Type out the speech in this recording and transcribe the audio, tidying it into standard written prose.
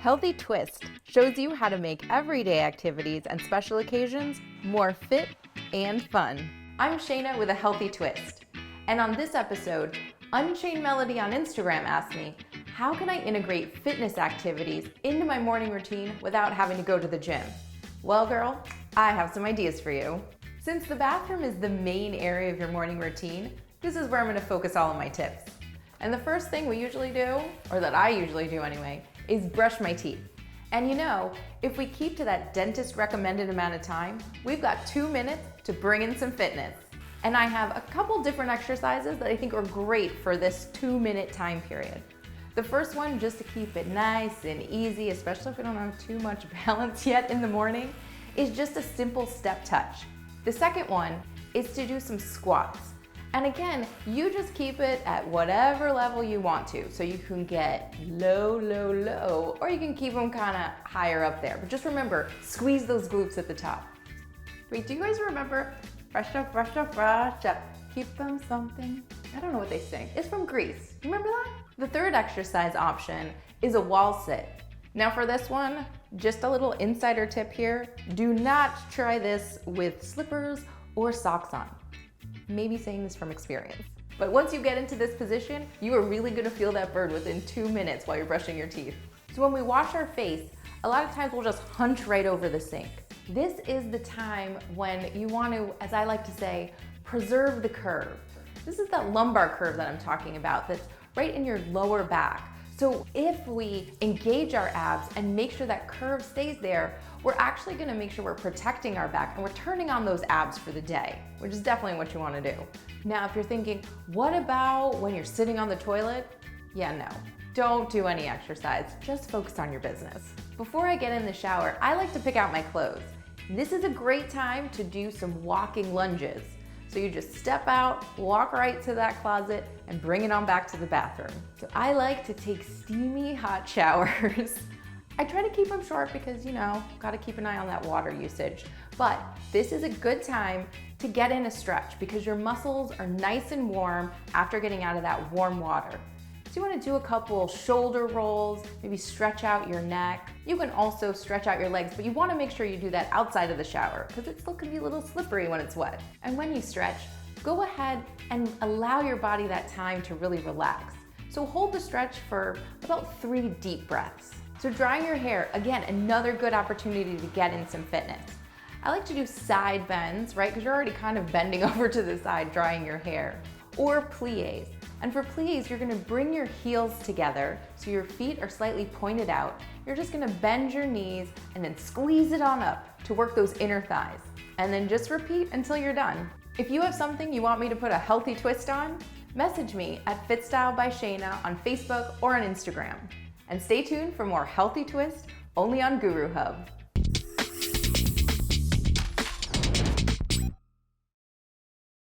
Healthy Twist shows you how to make everyday activities and special occasions more fit and fun. I'm Shana with a Healthy Twist. And on this episode, Unchained Melody on Instagram asked me, how can I integrate fitness activities into my morning routine without having to go to the gym? Well, girl, I have some ideas for you. Since the bathroom is the main area of your morning routine, this is where I'm going to focus all of my tips. And the first thing we usually do, or that I usually do anyway, is brush my teeth. And you know, if we keep to that dentist recommended amount of time, we've got 2 minutes to bring in some fitness. And I have a couple different exercises that I think are great for this 2-minute time period. The first one, just to keep it nice and easy, especially if we don't have too much balance yet in the morning, is just a simple step touch. The second one is to do some squats. And again, you just keep it at whatever level you want to. So you can get low, low, low, or you can keep them kind of higher up there. But just remember, squeeze those glutes at the top. Wait, do you guys remember? Brush up, brush up, brush up. Keep them something. I don't know what they sing. It's from Greece. Remember that? The third exercise option is a wall sit. Now for this one, just a little insider tip here. Do not try this with slippers or socks on. Maybe saying this from experience. But once you get into this position, you are really gonna feel that burn within 2 minutes while you're brushing your teeth. So when we wash our face, a lot of times we'll just hunch right over the sink. This is the time when you want to, as I like to say, preserve the curve. This is that lumbar curve that I'm talking about that's right in your lower back. So if we engage our abs and make sure that curve stays there, we're actually gonna make sure we're protecting our back and we're turning on those abs for the day, which is definitely what you wanna do. Now, if you're thinking, what about when you're sitting on the toilet? Yeah, no, don't do any exercise, just focus on your business. Before I get in the shower, I like to pick out my clothes. This is a great time to do some walking lunges. So you just step out, walk right to that closet, and bring it on back to the bathroom. So I like to take steamy hot showers. I try to keep them short because, you know, gotta keep an eye on that water usage. But this is a good time to get in a stretch because your muscles are nice and warm after getting out of that warm water. So you wanna do a couple shoulder rolls, maybe stretch out your neck. You can also stretch out your legs, but you wanna make sure you do that outside of the shower because it still can be a little slippery when it's wet. And when you stretch, go ahead and allow your body that time to really relax. So hold the stretch for about 3 deep breaths. So drying your hair, again, another good opportunity to get in some fitness. I like to do side bends, right? Because you're already kind of bending over to the side drying your hair. Or plies. And for plies, you're gonna bring your heels together so your feet are slightly pointed out. You're just gonna bend your knees and then squeeze it on up to work those inner thighs. And then just repeat until you're done. If you have something you want me to put a healthy twist on, message me at FitStyle by Shana on Facebook or on Instagram. And stay tuned for more Healthy Twist only on Guruhub.